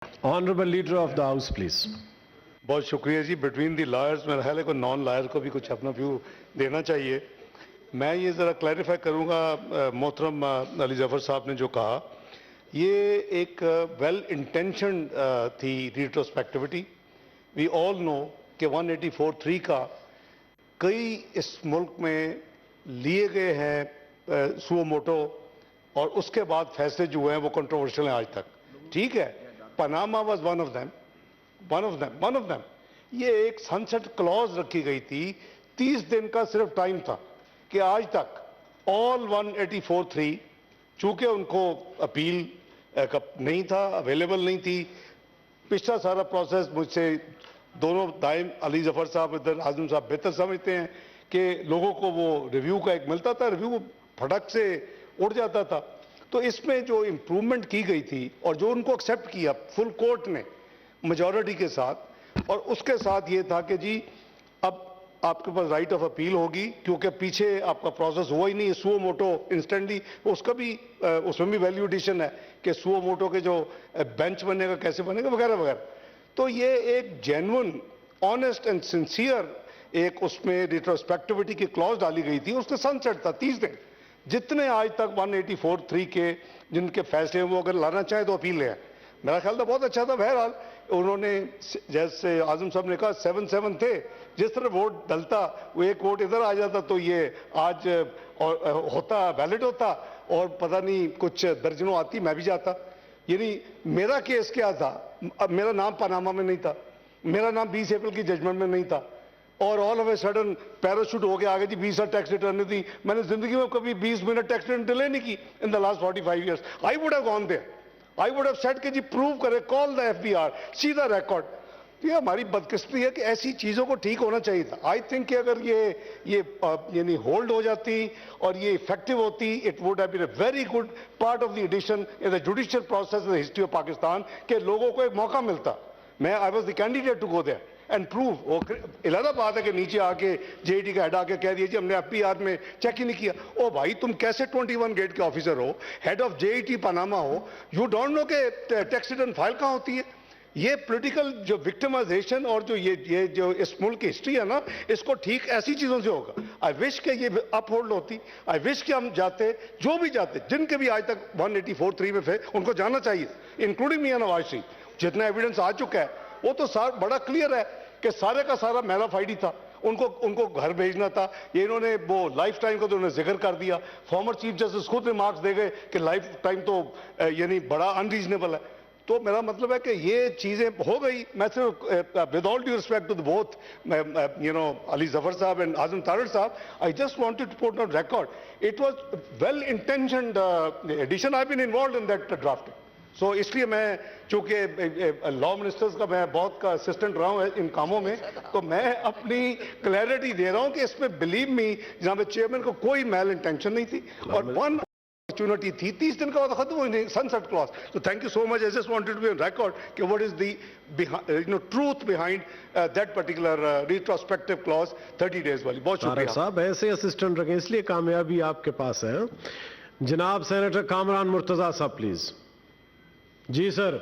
Honorable Leader of the House, please. बहुत शुक्रिया जी। Between the lawyers मेरा ख्याल है कोई नॉन लॉयर को भी कुछ अपना व्यू देना चाहिए। मैं ये ज़रा क्लैरिफाई करूँगा, मोहतरम अली ज़फ़र साहब ने जो कहा, ये एक वेल इंटेंशन थी रिट्रोस्पेक्टिविटी। वी ऑल नो कि 184(3) का कई इस मुल्क में लिए गए हैं सुओ मोटो, और उसके बाद फैसले जो हुए हैं वो कंट्रोवर्शियल हैं आज तक। ठीक है, Panama was one of them. ये एक सनसेट क्लॉज रखी गई थी, 30 दिन का सिर्फ टाइम था कि आज तक ऑल 184(3), चूंकि उनको अपील नहीं था, अवेलेबल नहीं थी, पिछला सारा प्रोसेस मुझसे दोनों दाइम अली ज़फ़र साहब इधर आज़म साहब बेहतर समझते हैं कि लोगों को वो रिव्यू का एक मिलता था, रिव्यू फटक से उड़ जाता था। तो इसमें जो इम्प्रूवमेंट की गई थी और जो उनको एक्सेप्ट किया फुल कोर्ट ने मेजॉरिटी के साथ, और उसके साथ ये था कि जी अब आपके पास राइट ऑफ अपील होगी, क्योंकि पीछे आपका प्रोसेस हुआ ही नहीं, सुओ मोटो इंस्टेंटली, उसका भी उसमें भी वैल्यू एडिशन है कि सुओ मोटो के जो बेंच बनेगा कैसे बनेगा वगैरह वगैरह। तो ये एक जेन्युइन ऑनेस्ट एंड सिंसियर एक उसमें रिट्रोस्पेक्टिविटी की क्लॉज डाली गई थी। उसके सनसेट था 30 दिन। जितने आज तक 184(3) के जिनके फैसले वो अगर लाना चाहे तो अपील है, मेरा ख्याल था बहुत अच्छा था। बहरहाल उन्होंने, जैसे आजम साहब ने कहा, 7-7 थे, जिस तरह वोट डलता वो एक वोट इधर आ जाता तो ये आज होता वैलिड होता, और पता नहीं कुछ दर्जनों आती, मैं भी जाता। यानी मेरा केस क्या था, अब मेरा नाम पनामा में नहीं था, मेरा नाम 20 अप्रैल की जजमेंट में नहीं था, और all of a sudden parachute हो गया आगे जी 20 टैक्स रिटर्न थी। मैंने जिंदगी में कभी 20 मिनट टैक्स रिटर्न डिले नहीं की in the last 45 years. I would have gone there, I would have said कि जी प्रूव करे, call the FBR, see the record. ये हमारी बदकिस्मती है कि ऐसी चीजों को ठीक होना चाहिए था। आई थिंक कि अगर ये यानी होल्ड हो जाती और ये इफेक्टिव होती, it would have been a very good part of the addition in the judicial process in the history of Pakistan, के लोगों को एक मौका मिलता। मैं I was the candidate to go there and prove. वो अलग बात है कि नीचे आके जेईटी का हेड आके कह दिया जी हमने एफबीआर में चेक ही नहीं किया। ओ भाई, तुम कैसे 21 गेट के ऑफिसर हो, हेड ऑफ जेईटी पनामा हो, यू डोंट नो के टैक्स रिटर्न फाइल कहां होती है? ये पॉलिटिकल जो विक्टिमाइजेशन और जो ये जो इस मुल्क की हिस्ट्री है ना, इसको ठीक ऐसी चीजों से होगा। आई विश के ये अपहोल्ड होती, आई विश के हम जाते, जो भी जाते, जिनके भी आज तक 184(3) में थे उनको जाना चाहिए, इंक्लूडिंग मियां नवाज शरीफ। जितना एविडेंस आ चुका है वो तो बड़ा क्लियर है कि सारे का सारा मैलाफाइडी था, उनको घर भेजना था। ये इन्होंने वो लाइफ टाइम का तो उन्होंने जिक्र कर दिया। फॉर्मर चीफ जस्टिस खुद रिमार्क्स दे गए कि लाइफ टाइम तो यानी बड़ा अनरीजनेबल है। तो मेरा मतलब है कि ये चीजें हो गई। मैं सिर्फ with all due respect to both Ali Zafar sahab and Azam Tarar sahab, I just wanted to put on record it was well intentioned addition. I been involved in that drafting. So इसलिए मैं, चूंकि लॉ मिनिस्टर्स का मैं बहुत का असिस्टेंट रहा हूं इन कामों में, तो मैं अपनी क्लैरिटी दे रहा हूं कि इसमें बिलीव मी जनाब चेयरमैन को कोई मैल इंटेंशन नहीं थी, और वन अपॉर्चुनिटी थी। 30 दिन का खत्म हो गई सनसेट क्लॉज। तो thank you so much. I just wanted to be on record कि what is the truth behind that particular retrospective clause 30 days वाली। बहुत शुक्रिया साहब, ऐसे असिस्टेंट रखें, इसलिए कामयाबी आपके पास है। जनाब सेनेटर कामरान मुर्तजा साहब प्लीज। जी सर।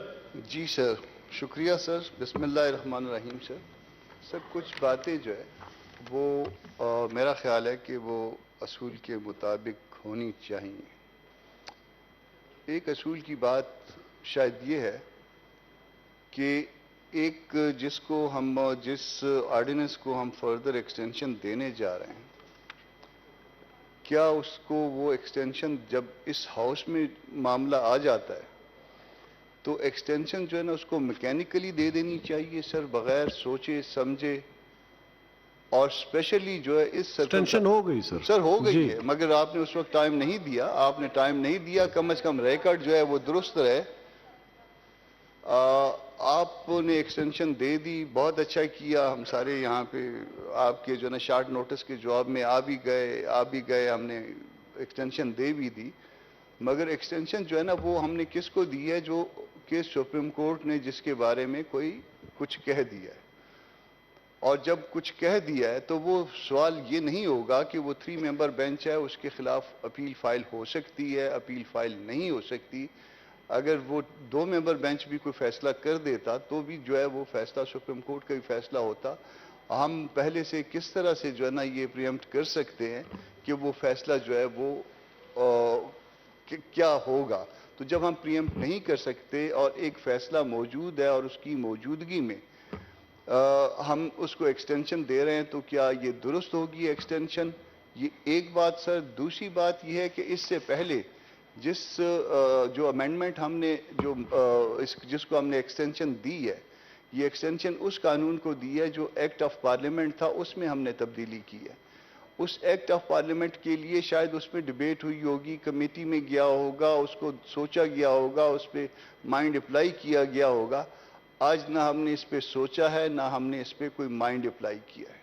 जी सर, शुक्रिया सर। बिस्मिल्लाहिर्रहमानिर्रहीम सर। सर, कुछ बातें जो है वो मेरा ख्याल है कि वो असूल के मुताबिक होनी चाहिए। एक असूल की बात शायद ये है कि एक जिस ऑर्डिनेंस को हम फर्दर एक्सटेंशन देने जा रहे हैं, क्या उसको वो एक्सटेंशन जब इस हाउस में मामला आ जाता है तो एक्सटेंशन जो है ना उसको मैकेनिकली दे देनी चाहिए सर, बगैर सोचे समझे। और स्पेशली जो है इस एक्सटेंशन हो गई सर हो गई है, मगर आपने उस वक्त टाइम नहीं दिया। आपने टाइम नहीं दिया, कम से कम रिकॉर्ड जो है वो दुरुस्त रहे। आपने एक्सटेंशन दे दी, बहुत अच्छा किया। हम सारे यहाँ पे आपके जो है शार्ट नोटिस के जवाब में आ भी गए, हमने एक्सटेंशन दे भी दी। मगर एक्सटेंशन जो है ना वो हमने किसको दी है? जो कि सुप्रीम कोर्ट ने जिसके बारे में कोई कुछ कह दिया है। और जब कुछ कह दिया है तो वो सवाल ये नहीं होगा कि वो 3 मेंबर बेंच है, उसके खिलाफ अपील फाइल हो सकती है, अपील फाइल नहीं हो सकती। اگر وہ 2 ممبر بینچ بھی کوئی فیصلہ کر دیتا تو بھی جو ہے وہ فیصلہ سپریم کورٹ کا ہی فیصلہ ہوتا. ہم پہلے سے کس طرح سے جو ہے نا یہ پریمپٹ کر سکتے ہیں کہ وہ فیصلہ جو ہے وہ کیا ہوگا. تو جب ہم پریمپٹ نہیں کر سکتے اور ایک فیصلہ موجود ہے اور اس کی موجودگی میں ہم اس کو ایکسٹینشن دے رہے ہیں تو کیا یہ درست ہوگی ایکسٹینشن؟ یہ ایک بات سر. دوسری بات یہ ہے کہ اس سے پہلے جو امینڈمنٹ ہم نے جس کو ہم نے ایکسٹینشن دی ہے، یہ ایکسٹینشن اس قانون کو دی ہے جو ایکٹ آف پارلیمنٹ تھا، اس میں ہم نے تبدیلی کی ہے. اس ایکٹ آف پارلیمنٹ کے لیے شاید اس میں ڈیبیٹ ہوئی ہوگی، کمیٹی میں گیا ہوگا، اس کو سوچا گیا ہوگا، اس پہ مائنڈ اپلائی کیا گیا ہوگا. آج نہ ہم نے اس پہ سوچا ہے، نہ ہم نے اس پہ کوئی مائنڈ اپلائی کیا ہے،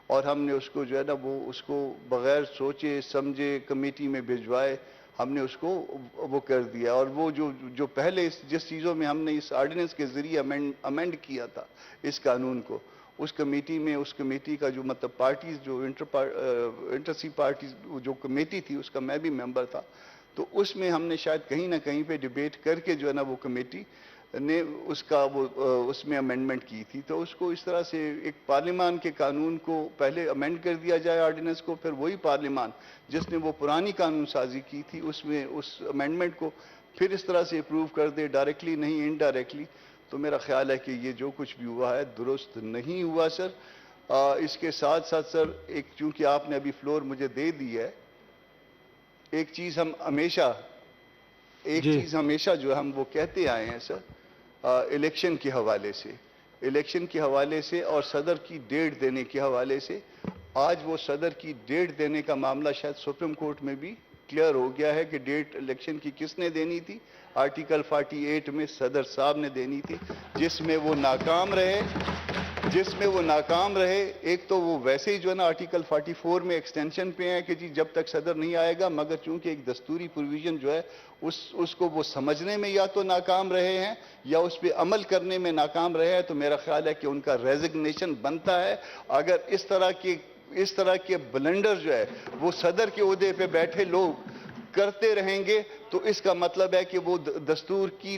اور ہم نے اس کو جو ہے نا اس کو بغیر سوچے سمجھے کمیٹی میں بھجوائے ہم نے اس کو وہ کر دیا. اور وہ جو پہلے جس چیزوں میں ہم نے اس آرڈیننس کے ذریعے امینڈ کیا تھا اس قانون کو، اس کمیٹی کا جو مطلب پارٹیز جو انٹرسی پارٹیز جو کمیٹی تھی اس کا میں بھی ممبر تھا، تو اس میں ہم نے شاید کہیں نہ کہیں پہ ڈیبیٹ کر کے جو ہے نا وہ کمیٹی نے اس میں امینڈمنٹ کی تھی. تو اس کو اس طرح سے ایک پارلیمان کے قانون کو پہلے امینڈ کر دیا جائے آرڈیننس کو، پھر وہی پارلیمان جس نے وہ پرانی قانون سازی کی تھی اس میں اس امینڈمنٹ کو پھر اس طرح سے اپروو کر دے، ڈائریکٹلی نہیں انڈائریکٹلی. تو میرا خیال ہے کہ یہ جو کچھ بھی ہوا ہے درست نہیں ہوا سر. اس کے ساتھ ساتھ سر چونکہ آپ نے ابھی فلور مجھے دے دی ہے، ایک چیز ہمیشہ جو ہم وہ کہتے آئے ہیں سر الیکشن کے حوالے سے اور صدر کی ڈیٹ دینے کے حوالے سے، آج وہ صدر کی ڈیٹ دینے کا معاملہ شاید سپریم کورٹ میں بھی کلیئر ہو گیا ہے کہ ڈیٹ الیکشن کی کس نے دینی تھی. آرٹیکل 48 میں صدر صاحب نے دینی تھی، جس میں وہ ناکام رہے. ایک تو وہ ویسے ہی جو ہے نا آرٹیکل 44 میں ایکسٹینشن پہ ہیں کہ جی جب تک صدر نہیں آئے گا، مگر چونکہ ایک دستوری پروویژن جو ہے اس کو وہ سمجھنے میں یا تو ناکام رہے ہیں یا اس پہ عمل کرنے میں ناکام رہے ہیں. تو میرا خیال ہے کہ ان کا ریزگنیشن بنتا ہے. اگر اس طرح کے بلنڈر جو ہے وہ صدر کے عہدے پہ بیٹھے لوگ کرتے رہیں گے تو اس کا مطلب ہے کہ وہ دستور کی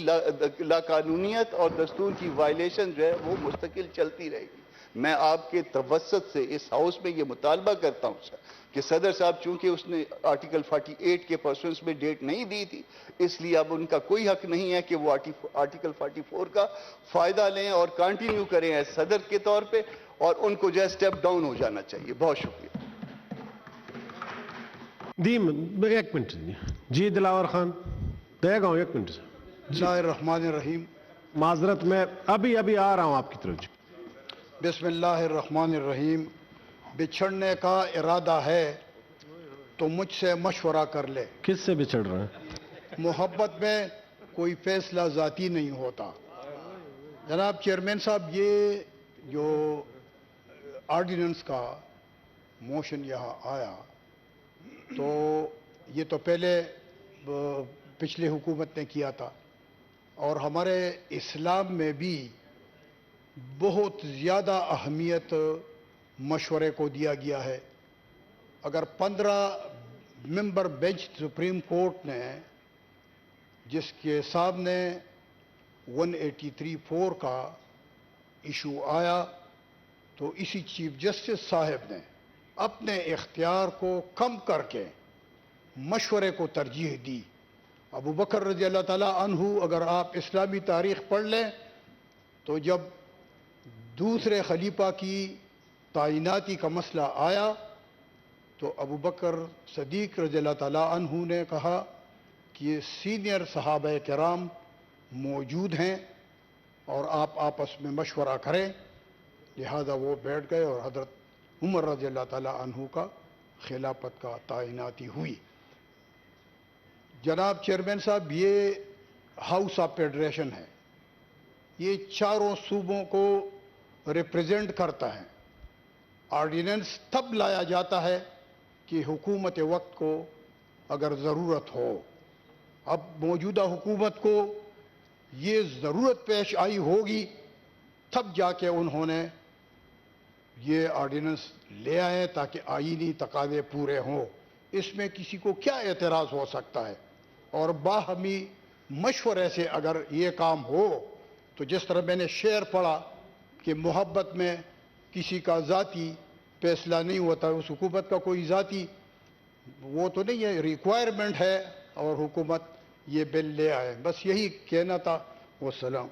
لاقانونیت اور دستور کی وائلیشن جو ہے وہ مستقل چلتی رہے گی. میں آپ کے توسط سے اس ہاؤس میں یہ مطالبہ کرتا ہوں سر کہ صدر صاحب چونکہ اس نے آرٹیکل 48 کے پرسنس میں ڈیٹ نہیں دی تھی، اس لیے اب ان کا کوئی حق نہیں ہے کہ وہ آرٹیکل 44 کا فائدہ لیں اور کنٹینیو کریں ایز صدر کے طور پہ، اور ان کو جو ہے اسٹیپ ڈاؤن ہو جانا چاہیے. بہت شکریہ. ایک منٹ جی دلاور خان دے گا ہوں، ایک منٹ. بسم اللہ الرحمن الرحیم. معذرت میں ابھی آ رہا ہوں آپ کی طرف. جی بسم اللہ الرحمن الرحیم. بچھڑنے کا ارادہ ہے تو مجھ سے مشورہ کر لے. کس سے بچھڑ رہے ہیں؟ محبت میں کوئی فیصلہ ذاتی نہیں ہوتا. جناب چیئرمین صاحب، یہ جو آرڈیننس کا موشن یہاں آیا تو یہ تو پہلے پچھلی حکومت نے کیا تھا، اور ہمارے اسلام میں بھی بہت زیادہ اہمیت مشورے کو دیا گیا ہے. اگر 15 ممبر بینچ سپریم کورٹ نے جس کے سامنے 183(4) کا ایشو آیا تو اسی چیف جسٹس صاحب نے اپنے اختیار کو کم کر کے مشورے کو ترجیح دی. ابو بکر رضی اللہ تعالیٰ عنہ، اگر آپ اسلامی تاریخ پڑھ لیں تو جب دوسرے خلیفہ کی تعیناتی کا مسئلہ آیا تو ابو بکر صدیق رضی اللہ تعالیٰ عنہ نے کہا کہ یہ سینئر صحابہ کرام موجود ہیں اور آپ آپس میں مشورہ کریں. لہذا وہ بیٹھ گئے اور حضرت عمر رضی اللہ تعالیٰ عنہ کا خلافت کا تعیناتی ہوئی. جناب چیئرمین صاحب، یہ ہاؤس آف فیڈریشن ہے، یہ چاروں صوبوں کو ریپریزنٹ کرتا ہے. آرڈیننس تب لایا جاتا ہے کہ حکومت وقت کو اگر ضرورت ہو. اب موجودہ حکومت کو یہ ضرورت پیش آئی ہوگی تب جا کے انہوں نے یہ آرڈیننس لے آئے تاکہ آئینی تقاضے پورے ہوں. اس میں کسی کو کیا اعتراض ہو سکتا ہے؟ اور باہمی مشورے سے اگر یہ کام ہو تو جس طرح میں نے شعر پڑھا کہ محبت میں کسی کا ذاتی فیصلہ نہیں ہوتا، اس حکومت کا کوئی ذاتی وہ تو نہیں ہے، ریکوائرمنٹ ہے اور حکومت یہ بل لے آئے، بس یہی کہنا تھا۔ والسلام۔